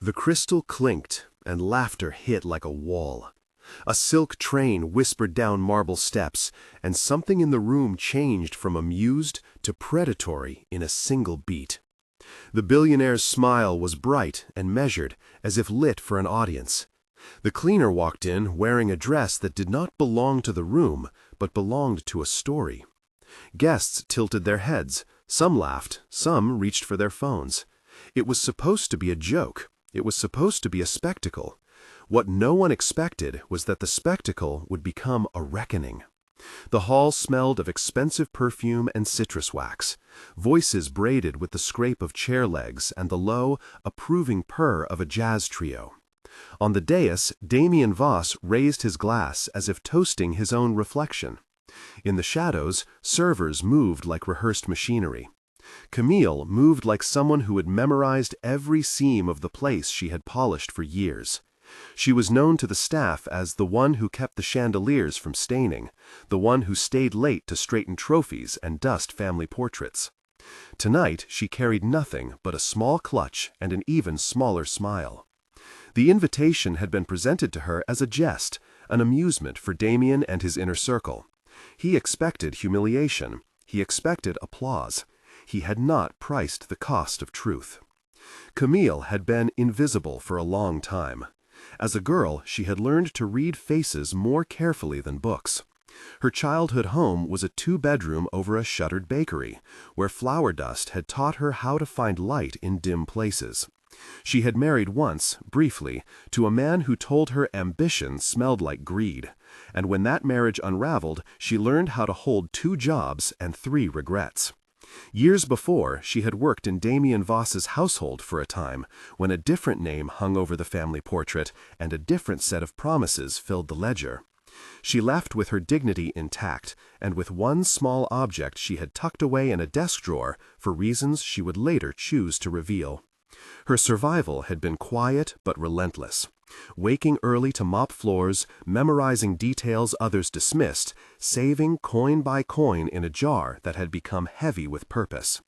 The crystal clinked, and laughter hit like a wall. A silk train whispered down marble steps, and something in the room changed from amused to predatory in a single beat. The billionaire's smile was bright and measured, as if lit for an audience. The cleaner walked in wearing a dress that did not belong to the room, but belonged to a story. Guests tilted their heads, some laughed, some reached for their phones. It was supposed to be a joke. It was supposed to be a spectacle. What no one expected was that the spectacle would become a reckoning. The hall smelled of expensive perfume and citrus wax. Voices braided with the scrape of chair legs and the low, approving purr of a jazz trio. On the dais, Damian Voss raised his glass as if toasting his own reflection. In the shadows, servers moved like rehearsed machinery. Camille moved like someone who had memorized every seam of the place she had polished for years. She was known to the staff as the one who kept the chandeliers from staining, the one who stayed late to straighten trophies and dust family portraits. Tonight she carried nothing but a small clutch and an even smaller smile. The invitation had been presented to her as a jest, an amusement for Damian and his inner circle. He expected humiliation. He expected applause. He had not priced the cost of truth. Camille had been invisible for a long time. As a girl, she had learned to read faces more carefully than books. Her childhood home was a two-bedroom over a shuttered bakery, where flour dust had taught her how to find light in dim places. She had married once, briefly, to a man who told her ambition smelled like greed, and when that marriage unraveled, she learned how to hold 2 jobs and 3 regrets. Years before, she had worked in Damian Voss's household for a time, when a different name hung over the family portrait and a different set of promises filled the ledger. She left with her dignity intact, and with one small object she had tucked away in a desk drawer for reasons she would later choose to reveal. Her survival had been quiet but relentless. Waking early to mop floors, memorizing details others dismissed, saving coin by coin in a jar that had become heavy with purpose.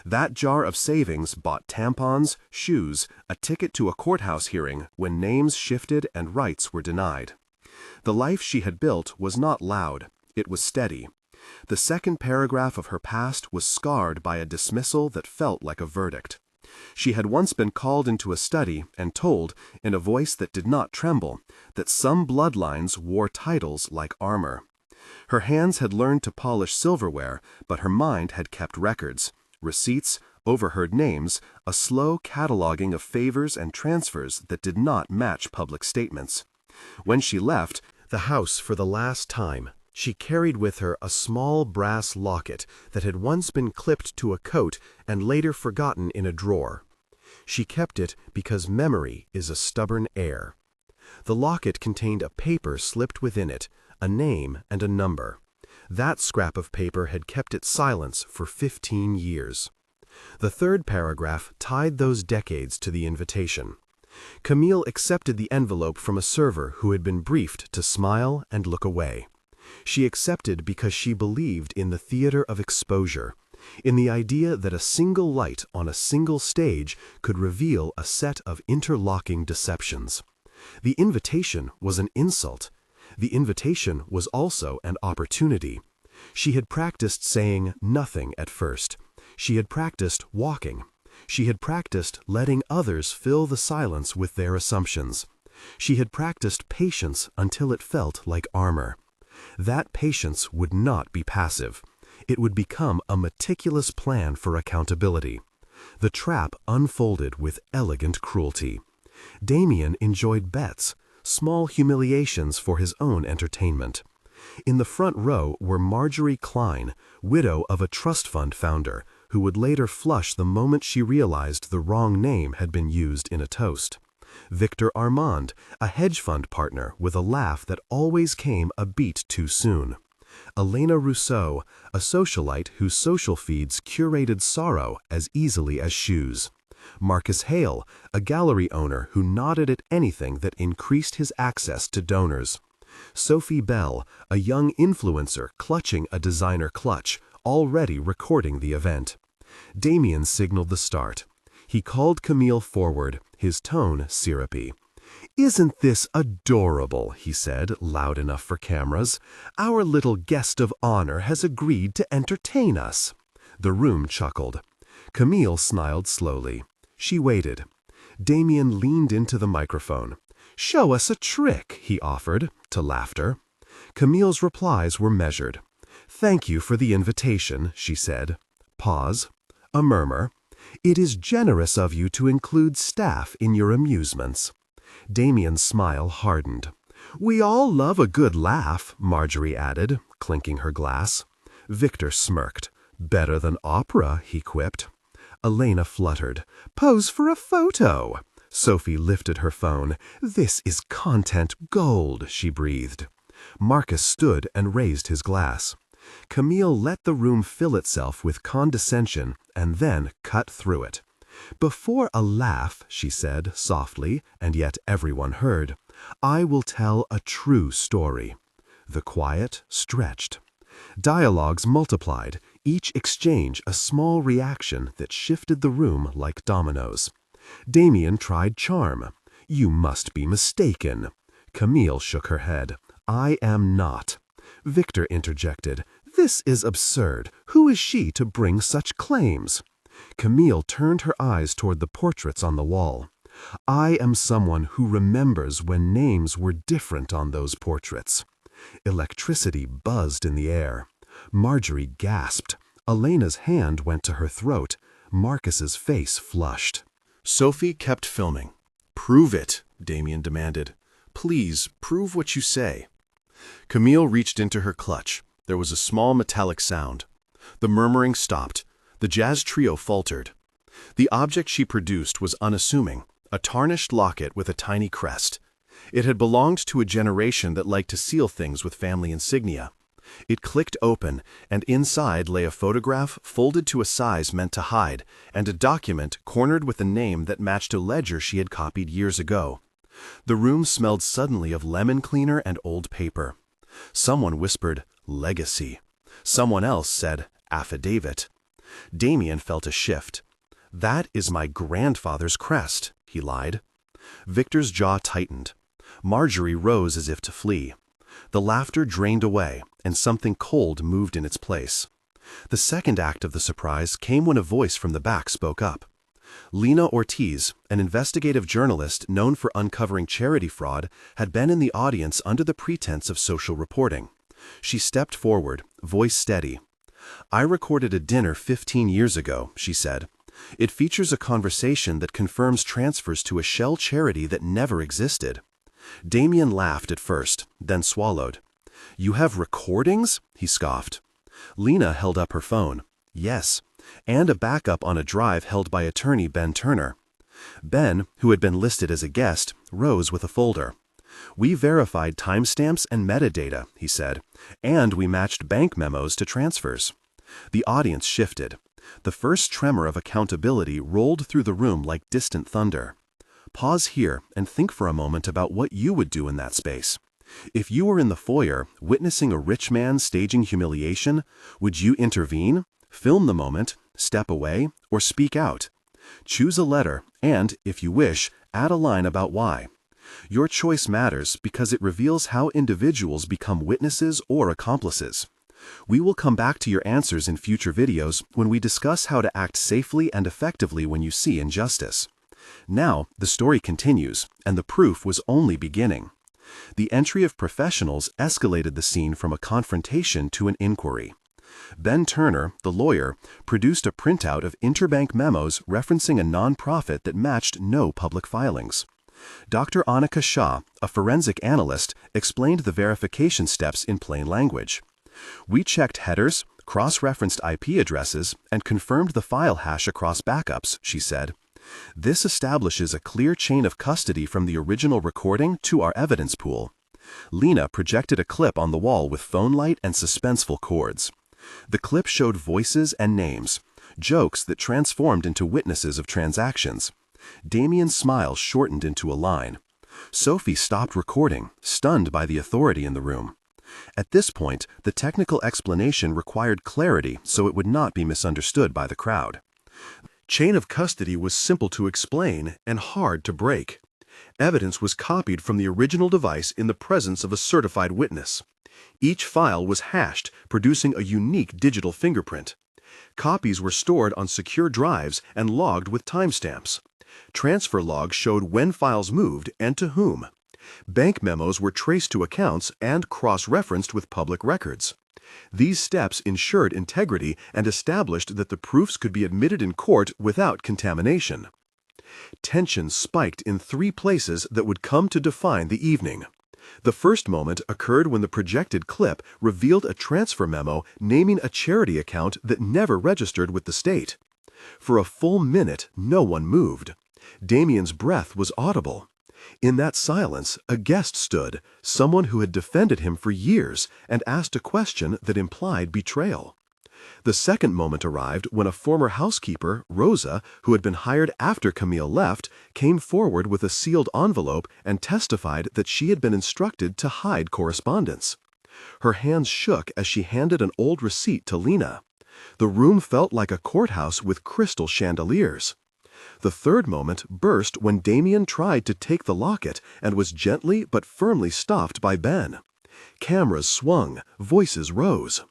That jar of savings bought tampons, shoes, a ticket to a courthouse hearing when names shifted and rights were denied. The life she had built was not loud, it was steady. The second paragraph of her past was scarred by a dismissal that felt like a verdict. She had once been called into a study and told, in a voice that did not tremble, that some bloodlines wore titles like armor. Her hands had learned to polish silverware, but her mind had kept records, receipts, overheard names, a slow cataloging of favors and transfers that did not match public statements. When she left the house for the last time, she carried with her a small brass locket that had once been clipped to a coat and later forgotten in a drawer. She kept it because memory is a stubborn heir. The locket contained a paper slipped within it, a name and a number. That scrap of paper had kept its silence for 15 years. The third paragraph tied those decades to the invitation. Camille accepted the envelope from a server who had been briefed to smile and look away. She accepted because she believed in the theater of exposure, in the idea that a single light on a single stage could reveal a set of interlocking deceptions. The invitation was an insult. The invitation was also an opportunity. She had practiced saying nothing at first. She had practiced walking. She had practiced letting others fill the silence with their assumptions. She had practiced patience until it felt like armor. That patience would not be passive. It would become a meticulous plan for accountability. The trap unfolded with elegant cruelty. Damian enjoyed bets, small humiliations for his own entertainment. In the front row were Marjorie Klein, widow of a trust fund founder, who would later flush the moment she realized the wrong name had been used in a toast. Victor Armand, a hedge fund partner with a laugh that always came a beat too soon. Lena Rousseau, a socialite whose social feeds curated sorrow as easily as shoes. Marcus Hale, a gallery owner who nodded at anything that increased his access to donors. Sophie Bell, a young influencer clutching a designer clutch, already recording the event. Damian signaled the start. He called Camille forward, his tone syrupy. "Isn't this adorable?" he said, loud enough for cameras. "Our little guest of honor has agreed to entertain us." The room chuckled. Camille smiled slowly. She waited. Damian leaned into the microphone. "Show us a trick," he offered, to laughter. Camille's replies were measured. "Thank you for the invitation," she said. Pause. A murmur. "It is generous of you to include staff in your amusements." Damian's smile hardened. "We all love a good laugh," Marjorie added, clinking her glass. Victor smirked. "Better than opera," he quipped. Elena fluttered. "Pose for a photo." Sophie lifted her phone. "This is content gold," she breathed. Marcus stood and raised his glass. Camille let the room fill itself with condescension and then cut through it. "Before a laugh," she said softly, and yet everyone heard, "I will tell a true story." The quiet stretched. Dialogues multiplied, each exchange a small reaction that shifted the room like dominoes. Damian tried charm. "You must be mistaken." Camille shook her head. "I am not." Victor interjected. "This is absurd. Who is she to bring such claims?" Camille turned her eyes toward the portraits on the wall. "I am someone who remembers when names were different on those portraits." Electricity buzzed in the air. Marjorie gasped. Elena's hand went to her throat. Marcus's face flushed. Sophie kept filming. "Prove it," Damian demanded. "Please, prove what you say." Camille reached into her clutch. There was a small metallic sound. The murmuring stopped. The jazz trio faltered. The object she produced was unassuming, a tarnished locket with a tiny crest. It had belonged to a generation that liked to seal things with family insignia. It clicked open, and inside lay a photograph folded to a size meant to hide, and a document cornered with a name that matched a ledger she had copied years ago. The room smelled suddenly of lemon cleaner and old paper. Someone whispered, "Legacy." Someone else said, "Affidavit." Damian felt a shift. "That is my grandfather's crest," he lied. Victor's jaw tightened. Marjorie rose as if to flee. The laughter drained away, and something cold moved in its place. The second act of the surprise came when a voice from the back spoke up. Lena Ortiz, an investigative journalist known for uncovering charity fraud, had been in the audience under the pretense of social reporting. She stepped forward, voice steady. "I recorded a dinner 15 years ago," she said. "It features a conversation that confirms transfers to a shell charity that never existed." Damian laughed at first, then swallowed. "You have recordings?" he scoffed. Lena held up her phone. "Yes, and a backup on a drive held by attorney Ben Turner." Ben, who had been listed as a guest, rose with a folder. "We verified timestamps and metadata," he said, "and we matched bank memos to transfers." The audience shifted. The first tremor of accountability rolled through the room like distant thunder. Pause here and think for a moment about what you would do in that space. If you were in the foyer, witnessing a rich man staging humiliation, would you intervene, film the moment, step away, or speak out? Choose a letter and, if you wish, add a line about why. Your choice matters because it reveals how individuals become witnesses or accomplices. We will come back to your answers in future videos when we discuss how to act safely and effectively when you see injustice. Now, the story continues, and the proof was only beginning. The entry of professionals escalated the scene from a confrontation to an inquiry. Ben Turner, the lawyer, produced a printout of interbank memos referencing a nonprofit that matched no public filings. Dr. Annika Shah, a forensic analyst, explained the verification steps in plain language. "We checked headers, cross-referenced IP addresses, and confirmed the file hash across backups," she said. "This establishes a clear chain of custody from the original recording to our evidence pool." Lena projected a clip on the wall with phone light and suspenseful chords. The clip showed voices and names, jokes that transformed into witnesses of transactions. Damian's smile shortened into a line. Sophie stopped recording, stunned by the authority in the room. At this point, the technical explanation required clarity so it would not be misunderstood by the crowd. Chain of custody was simple to explain and hard to break. Evidence was copied from the original device in the presence of a certified witness. Each file was hashed, producing a unique digital fingerprint. Copies were stored on secure drives and logged with timestamps. Transfer logs showed when files moved and to whom. Bank memos were traced to accounts and cross-referenced with public records. These steps ensured integrity and established that the proofs could be admitted in court without contamination. Tension spiked in 3 places that would come to define the evening. The first moment occurred when the projected clip revealed a transfer memo naming a charity account that never registered with the state. For a full minute, no one moved. Damian's breath was audible. In that silence, a guest stood, someone who had defended him for years, and asked a question that implied betrayal. The second moment arrived when a former housekeeper, Rosa, who had been hired after Camille left, came forward with a sealed envelope and testified that she had been instructed to hide correspondence. Her hands shook as she handed an old receipt to Lena. The room felt like a courthouse with crystal chandeliers. The third moment burst when Damian tried to take the locket and was gently but firmly stopped by Ben. Cameras swung, voices rose.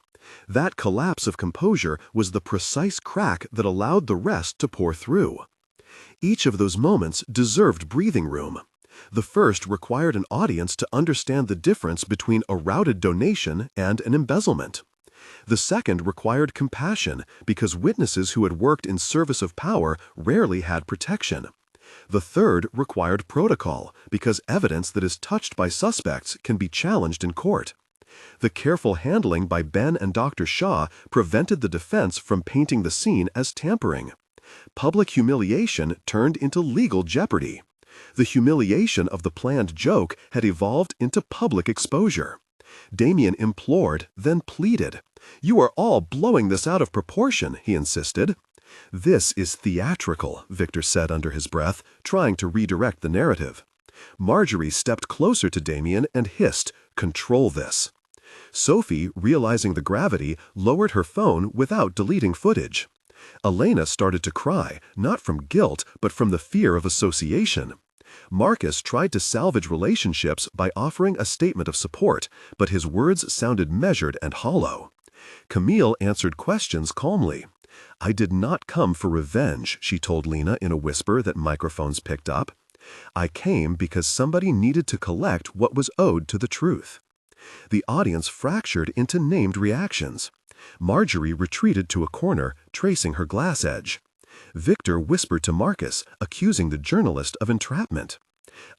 That collapse of composure was the precise crack that allowed the rest to pour through. Each of those moments deserved breathing room. The first required an audience to understand the difference between a routed donation and an embezzlement. The second required compassion because witnesses who had worked in service of power rarely had protection. The third required protocol because evidence that is touched by suspects can be challenged in court. The careful handling by Ben and Dr. Shaw prevented the defense from painting the scene as tampering. Public humiliation turned into legal jeopardy. The humiliation of the planned joke had evolved into public exposure. Damian implored, then pleaded. "You are all blowing this out of proportion," he insisted. "This is theatrical," Victor said under his breath, trying to redirect the narrative. Marjorie stepped closer to Damian and hissed, "Control this." Sophie, realizing the gravity, lowered her phone without deleting footage. Elena started to cry, not from guilt, but from the fear of association. Marcus tried to salvage relationships by offering a statement of support, but his words sounded measured and hollow. Camille answered questions calmly. "I did not come for revenge," she told Lena in a whisper that microphones picked up. "I came because somebody needed to collect what was owed to the truth." The audience fractured into named reactions. Marjorie retreated to a corner, tracing her glass edge. Victor whispered to Marcus, accusing the journalist of entrapment.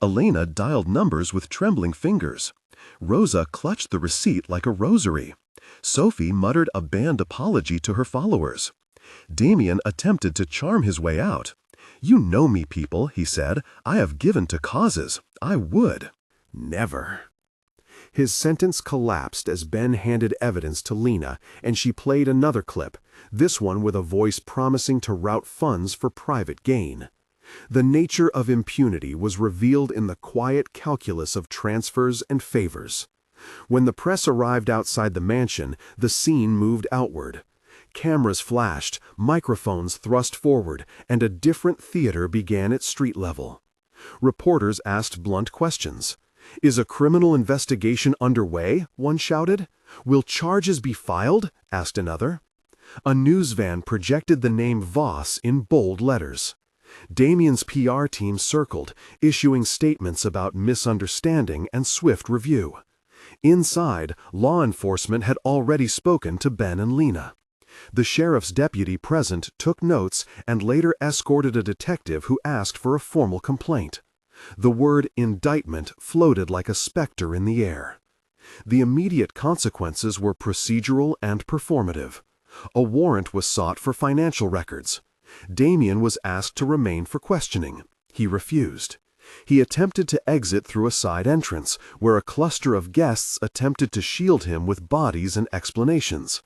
Elena dialed numbers with trembling fingers. Rosa clutched the receipt like a rosary. Sophie muttered a banned apology to her followers. Damian attempted to charm his way out. "You know me, people," he said. "I have given to causes. I would." "Never." His sentence collapsed as Ben handed evidence to Lena, and she played another clip, this one with a voice promising to route funds for private gain. The nature of impunity was revealed in the quiet calculus of transfers and favors. When the press arrived outside the mansion, the scene moved outward. Cameras flashed, microphones thrust forward, and a different theater began at street level. Reporters asked blunt questions. "Is a criminal investigation underway?" one shouted. "Will charges be filed?" asked another. A news van projected the name Voss in bold letters. Damian's PR team circled, issuing statements about misunderstanding and swift review. Inside, law enforcement had already spoken to Ben and Lena. The sheriff's deputy present took notes and later escorted a detective who asked for a formal complaint. The word indictment floated like a specter in the air. The immediate consequences were procedural and performative. A warrant was sought for financial records. Damian was asked to remain for questioning. He refused. He attempted to exit through a side entrance, where a cluster of guests attempted to shield him with bodies and explanations.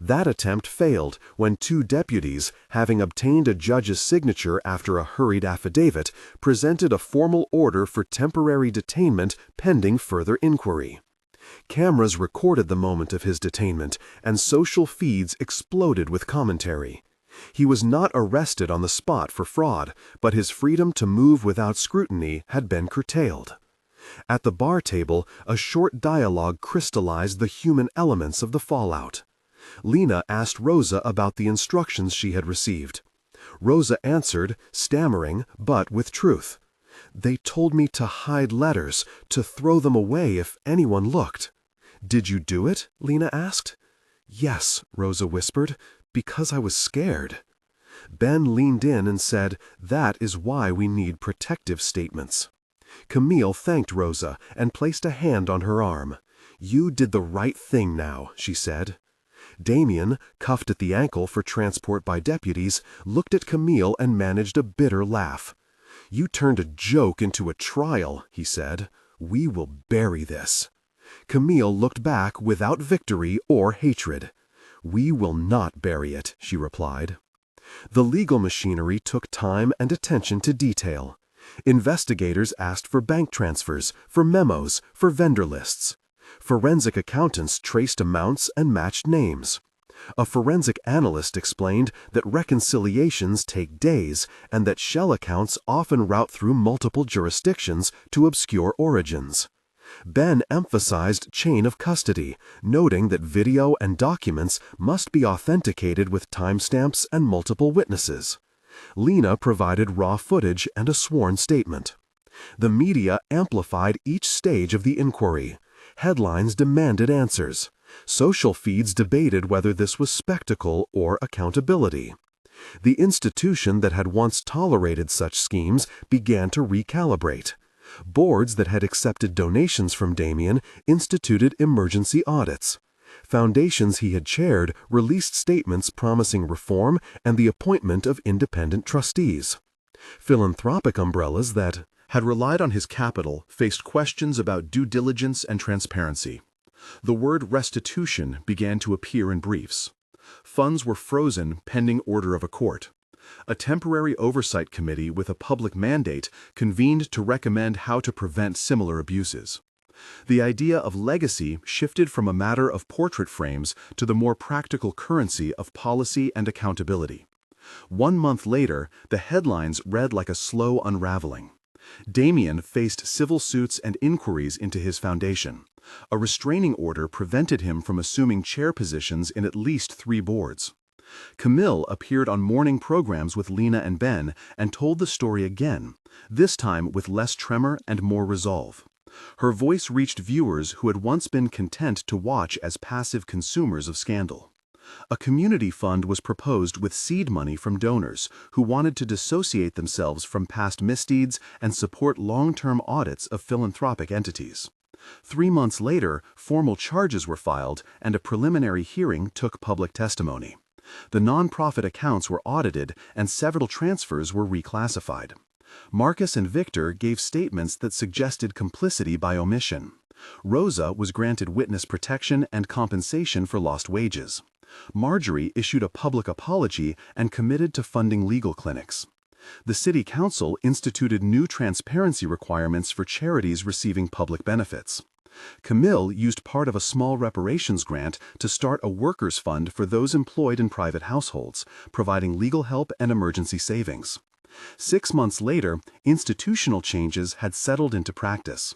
That attempt failed when 2 deputies, having obtained a judge's signature after a hurried affidavit, presented a formal order for temporary detainment pending further inquiry. Cameras recorded the moment of his detainment, and social feeds exploded with commentary. He was not arrested on the spot for fraud, but his freedom to move without scrutiny had been curtailed. At the bar table, a short dialogue crystallized the human elements of the fallout. Lena asked Rosa about the instructions she had received. Rosa answered, stammering, but with truth. "They told me to hide letters, to throw them away if anyone looked." "Did you do it?" Lena asked. "Yes," Rosa whispered, "because I was scared." Ben leaned in and said, "That is why we need protective statements." Camille thanked Rosa and placed a hand on her arm. "You did the right thing now," she said. Damian, cuffed at the ankle for transport by deputies, looked at Camille and managed a bitter laugh. "You turned a joke into a trial," he said. "We will bury this." Camille looked back without victory or hatred. "We will not bury it," she replied. The legal machinery took time and attention to detail. Investigators asked for bank transfers, for memos, for vendor lists. Forensic accountants traced amounts and matched names. A forensic analyst explained that reconciliations take days and that shell accounts often route through multiple jurisdictions to obscure origins. Ben emphasized chain of custody, noting that video and documents must be authenticated with timestamps and multiple witnesses. Lena provided raw footage and a sworn statement. The media amplified each stage of the inquiry. Headlines demanded answers. Social feeds debated whether this was spectacle or accountability. The institution that had once tolerated such schemes began to recalibrate. Boards that had accepted donations from Damian instituted emergency audits. Foundations he had chaired released statements promising reform and the appointment of independent trustees. Philanthropic umbrellas that had relied on his capital faced questions about due diligence and transparency. The word restitution began to appear in briefs. Funds were frozen pending order of a court. A temporary oversight committee with a public mandate convened to recommend how to prevent similar abuses. The idea of legacy shifted from a matter of portrait frames to the more practical currency of policy and accountability. 1 month later, the headlines read like a slow unraveling. Damian faced civil suits and inquiries into his foundation. A restraining order prevented him from assuming chair positions in at least 3 boards. Camille appeared on morning programs with Lena and Ben and told the story again, this time with less tremor and more resolve. Her voice reached viewers who had once been content to watch as passive consumers of scandal. A community fund was proposed with seed money from donors who wanted to dissociate themselves from past misdeeds and support long-term audits of philanthropic entities. 3 months later, formal charges were filed and a preliminary hearing took public testimony. The nonprofit accounts were audited and several transfers were reclassified. Marcus and Victor gave statements that suggested complicity by omission. Rosa was granted witness protection and compensation for lost wages. Marjorie issued a public apology and committed to funding legal clinics. The City Council instituted new transparency requirements for charities receiving public benefits. Camille used part of a small reparations grant to start a workers' fund for those employed in private households, providing legal help and emergency savings. 6 months later, institutional changes had settled into practice.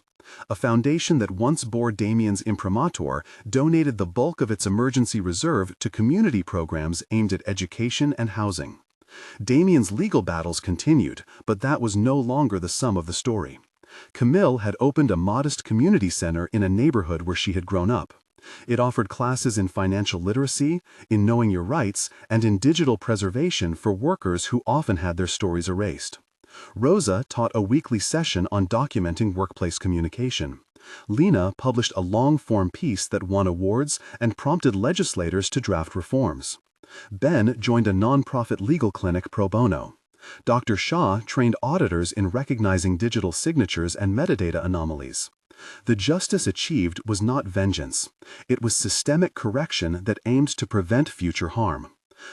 A foundation that once bore Damian's imprimatur donated the bulk of its emergency reserve to community programs aimed at education and housing. Damian's legal battles continued, but that was no longer the sum of the story. Camille had opened a modest community center in a neighborhood where she had grown up. It offered classes in financial literacy, in knowing your rights, and in digital preservation for workers who often had their stories erased. Rosa taught a weekly session on documenting workplace communication. Lena published a long-form piece that won awards and prompted legislators to draft reforms. Ben joined a nonprofit legal clinic pro bono. Dr. Shaw trained auditors in recognizing digital signatures and metadata anomalies. The justice achieved was not vengeance. It was systemic correction that aimed to prevent future harm.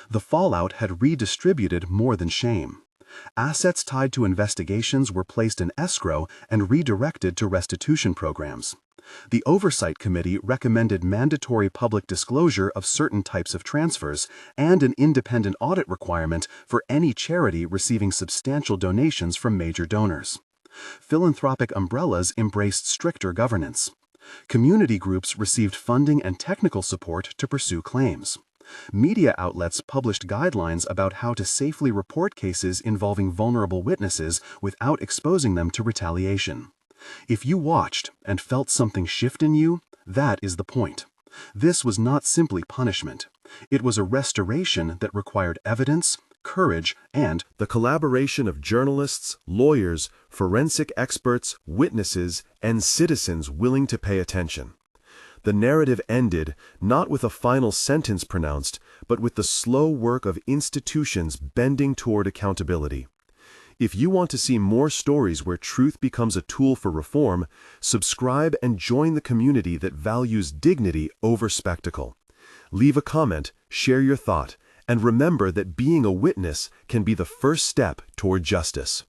The fallout had redistributed more than shame. Assets tied to investigations were placed in escrow and redirected to restitution programs. The Oversight Committee recommended mandatory public disclosure of certain types of transfers and an independent audit requirement for any charity receiving substantial donations from major donors. Philanthropic umbrellas embraced stricter governance. Community groups received funding and technical support to pursue claims. Media outlets published guidelines about how to safely report cases involving vulnerable witnesses without exposing them to retaliation. If you watched and felt something shift in you, that is the point. This was not simply punishment. It was a restoration that required evidence, courage, and the collaboration of journalists, lawyers, forensic experts, witnesses, and citizens willing to pay attention. The narrative ended not with a final sentence pronounced, but with the slow work of institutions bending toward accountability. If you want to see more stories where truth becomes a tool for reform, subscribe and join the community that values dignity over spectacle. Leave a comment, share your thought, and remember that being a witness can be the first step toward justice.